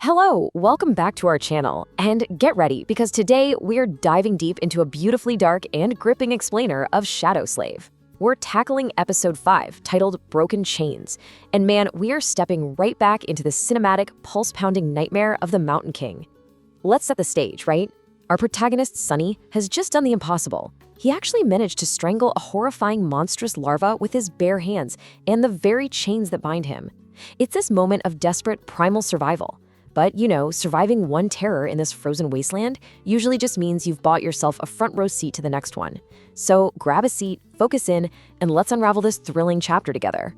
Hello, welcome back to our channel, and get ready because today we're diving deep into a beautifully dark and gripping explainer of Shadow Slave. We're tackling episode 5, titled Broken Chains, and man, we are stepping right back into the cinematic, pulse-pounding nightmare of the Mountain King. Let's set the stage, right? Our protagonist, Sunny, has just done the impossible. He actually managed to strangle a horrifying monstrous larva with his bare hands and the very chains that bind him. It's this moment of desperate primal survival. But, surviving one terror in this frozen wasteland usually just means you've bought yourself a front row seat to the next one. So grab a seat, focus in, and let's unravel this thrilling chapter together.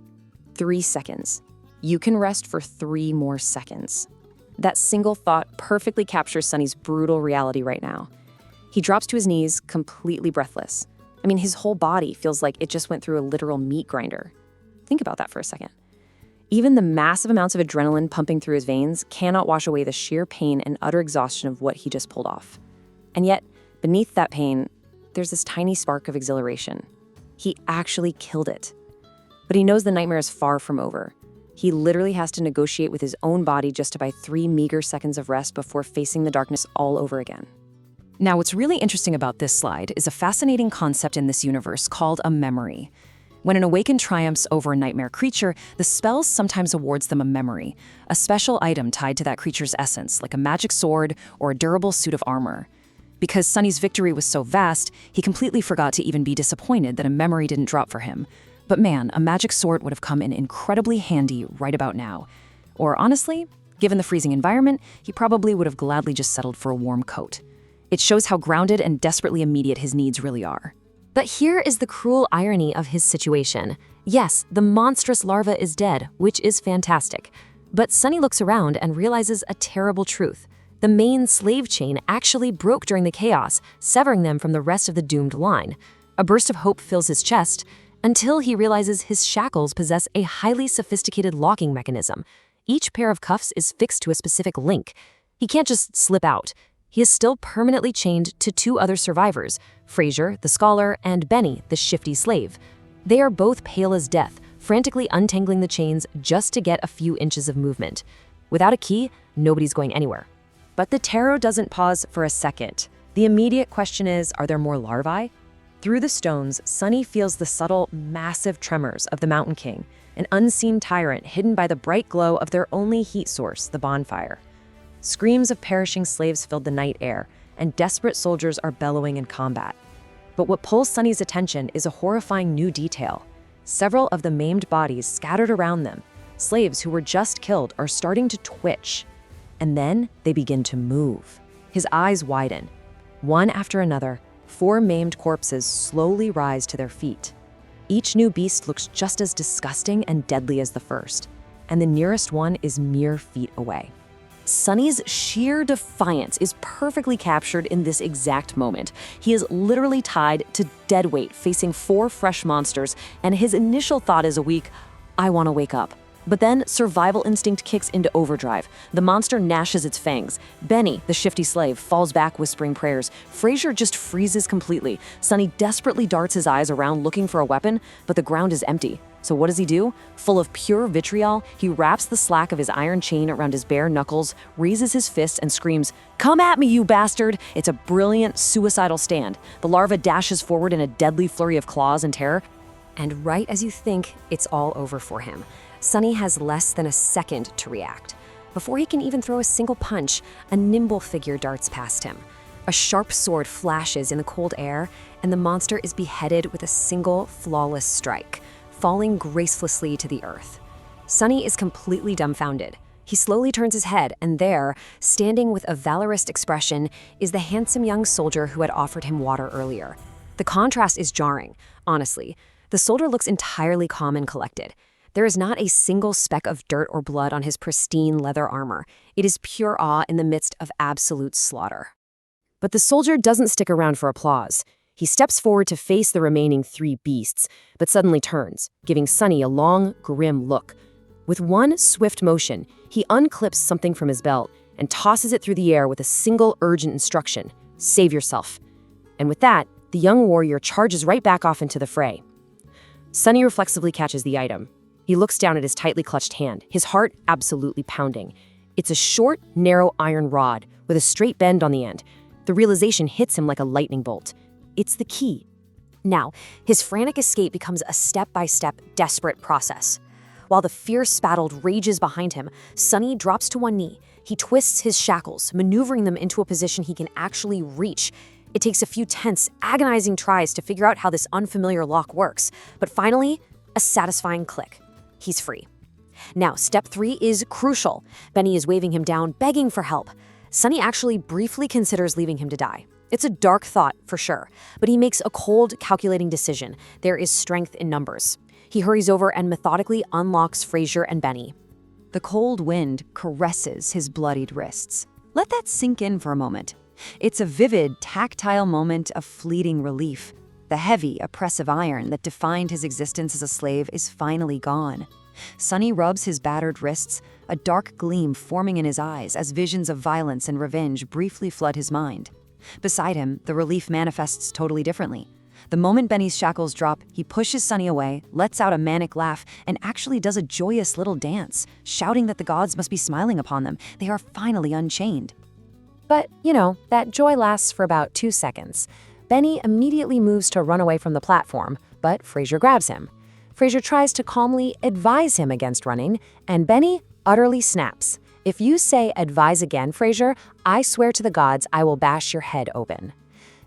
3 seconds. You can rest for 3 more seconds. That single thought perfectly captures Sunny's brutal reality right now. He drops to his knees, completely breathless. His whole body feels like it just went through a literal meat grinder. Think about that for a second. Even the massive amounts of adrenaline pumping through his veins cannot wash away the sheer pain and utter exhaustion of what he just pulled off. And yet, beneath that pain, there's this tiny spark of exhilaration. He actually killed it. But he knows the nightmare is far from over. He literally has to negotiate with his own body just to buy 3 meager seconds of rest before facing the darkness all over again. Now, what's really interesting about this slide is a fascinating concept in this universe called a memory. When an awakened triumphs over a nightmare creature, the spell sometimes awards them a memory, a special item tied to that creature's essence, like a magic sword or a durable suit of armor. Because Sunny's victory was so vast, he completely forgot to even be disappointed that a memory didn't drop for him. But man, a magic sword would have come in incredibly handy right about now. Or honestly, given the freezing environment, he probably would have gladly just settled for a warm coat. It shows how grounded and desperately immediate his needs really are. But here is the cruel irony of his situation. Yes, the monstrous larva is dead, which is fantastic. But Sunny looks around and realizes a terrible truth. The main slave chain actually broke during the chaos, severing them from the rest of the doomed line. A burst of hope fills his chest until he realizes his shackles possess a highly sophisticated locking mechanism. Each pair of cuffs is fixed to a specific link. He can't just slip out. He is still permanently chained to 2 other survivors, Fraser, the scholar, and Benny, the shifty slave. They are both pale as death, frantically untangling the chains just to get a few inches of movement. Without a key, nobody's going anywhere. But the tarot doesn't pause for a second. The immediate question is, are there more larvae? Through the stones, Sunny feels the subtle, massive tremors of the Mountain King, an unseen tyrant hidden by the bright glow of their only heat source, the bonfire. Screams of perishing slaves filled the night air, and desperate soldiers are bellowing in combat. But what pulls Sunny's attention is a horrifying new detail. Several of the maimed bodies scattered around them, slaves who were just killed, are starting to twitch. And then they begin to move. His eyes widen. One after another, 4 maimed corpses slowly rise to their feet. Each new beast looks just as disgusting and deadly as the first, and the nearest one is mere feet away. Sunny's sheer defiance is perfectly captured in this exact moment. He is literally tied to dead weight, facing 4 fresh monsters, and his initial thought is a weak, I want to wake up. But then survival instinct kicks into overdrive. The monster gnashes its fangs. Benny, the shifty slave, falls back whispering prayers. Fraser just freezes completely. Sunny desperately darts his eyes around looking for a weapon, but the ground is empty. So what does he do? Full of pure vitriol, he wraps the slack of his iron chain around his bare knuckles, raises his fist, and screams, "Come at me, you bastard!" It's a brilliant, suicidal stand. The larva dashes forward in a deadly flurry of claws and terror. And right as you think it's all over for him, Sunny has less than a second to react. Before he can even throw a single punch, a nimble figure darts past him. A sharp sword flashes in the cold air, and the monster is beheaded with a single, flawless strike, falling gracefully to the earth. Sunny is completely dumbfounded. He slowly turns his head, and there, standing with a valorous expression, is the handsome young soldier who had offered him water earlier. The contrast is jarring, honestly. The soldier looks entirely calm and collected. There is not a single speck of dirt or blood on his pristine leather armor. It is pure awe in the midst of absolute slaughter. But the soldier doesn't stick around for applause. He steps forward to face the remaining 3 beasts, but suddenly turns, giving Sunny a long, grim look. With one swift motion, he unclips something from his belt and tosses it through the air with a single urgent instruction, "Save yourself." And with that, the young warrior charges right back off into the fray. Sunny reflexively catches the item. He looks down at his tightly clutched hand, his heart absolutely pounding. It's a short, narrow iron rod with a straight bend on the end. The realization hits him like a lightning bolt. It's the key. Now, his frantic escape becomes a step-by-step, desperate process. While the fierce battle rages behind him, Sunny drops to one knee. He twists his shackles, maneuvering them into a position he can actually reach. It takes a few tense, agonizing tries to figure out how this unfamiliar lock works, but finally, a satisfying click. He's free. Now, step 3 is crucial. Benny is waving him down, begging for help. Sunny actually briefly considers leaving him to die. It's a dark thought, for sure, but he makes a cold, calculating decision. There is strength in numbers. He hurries over and methodically unlocks Fraser and Benny. The cold wind caresses his bloodied wrists. Let that sink in for a moment. It's a vivid, tactile moment of fleeting relief. The heavy, oppressive iron that defined his existence as a slave is finally gone. Sunny rubs his battered wrists, a dark gleam forming in his eyes as visions of violence and revenge briefly flood his mind. Beside him, the relief manifests totally differently. The moment Benny's shackles drop, he pushes Sunny away, lets out a manic laugh, and actually does a joyous little dance, shouting that the gods must be smiling upon them. They are finally unchained. But, that joy lasts for about 2 seconds. Benny immediately moves to run away from the platform, but Fraser grabs him. Fraser tries to calmly advise him against running, and Benny utterly snaps. If you say advise again, Fraser, I swear to the gods I will bash your head open.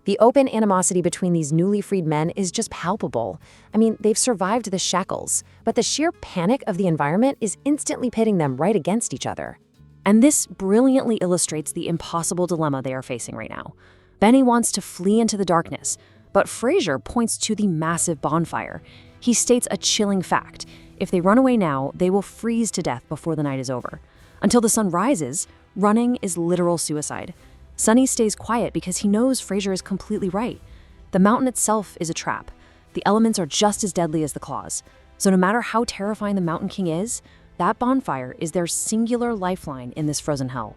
The open animosity between these newly freed men is just palpable. I mean, they've survived the shackles, but the sheer panic of the environment is instantly pitting them right against each other. And this brilliantly illustrates the impossible dilemma they are facing right now. Benny wants to flee into the darkness, but Fraser points to the massive bonfire. He states a chilling fact. If they run away now, they will freeze to death before the night is over. Until the sun rises, running is literal suicide. Sunny stays quiet because he knows Fraser is completely right. The mountain itself is a trap. The elements are just as deadly as the claws. So no matter how terrifying the Mountain King is, that bonfire is their singular lifeline in this frozen hell.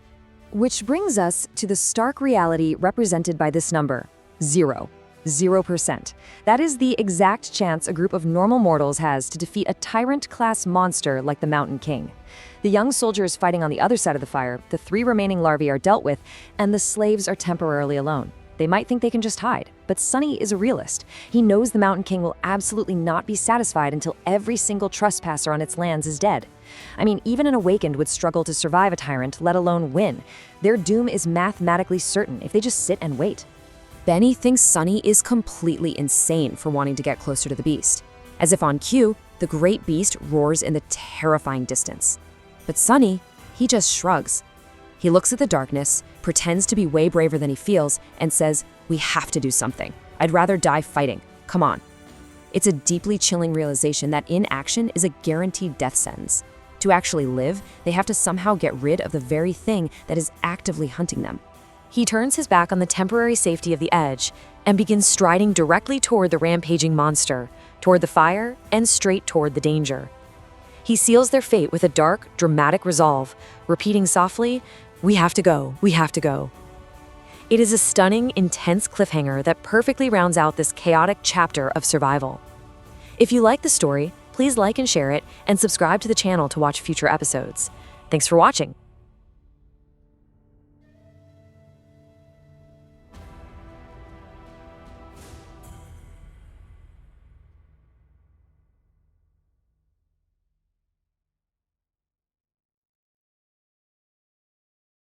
Which brings us to the stark reality represented by this number, 0. 0%. That is the exact chance a group of normal mortals has to defeat a tyrant-class monster like the Mountain King. The young soldiers fighting on the other side of the fire, the 3 remaining larvae are dealt with, and the slaves are temporarily alone. They might think they can just hide, but Sunny is a realist. He knows the Mountain King will absolutely not be satisfied until every single trespasser on its lands is dead. I mean, even an awakened would struggle to survive a tyrant, let alone win. Their doom is mathematically certain if they just sit and wait. Benny thinks Sunny is completely insane for wanting to get closer to the beast. As if on cue, the great beast roars in the terrifying distance. But Sunny, he just shrugs. He looks at the darkness, pretends to be way braver than he feels, and says, "We have to do something. I'd rather die fighting. Come on." It's a deeply chilling realization that inaction is a guaranteed death sentence. To actually live, they have to somehow get rid of the very thing that is actively hunting them. He turns his back on the temporary safety of the edge and begins striding directly toward the rampaging monster, toward the fire, and straight toward the danger. He seals their fate with a dark, dramatic resolve, repeating softly, "We have to go, we have to go." It is a stunning, intense cliffhanger that perfectly rounds out this chaotic chapter of survival. If you like the story, please like and share it, and subscribe to the channel to watch future episodes. Thanks for watching.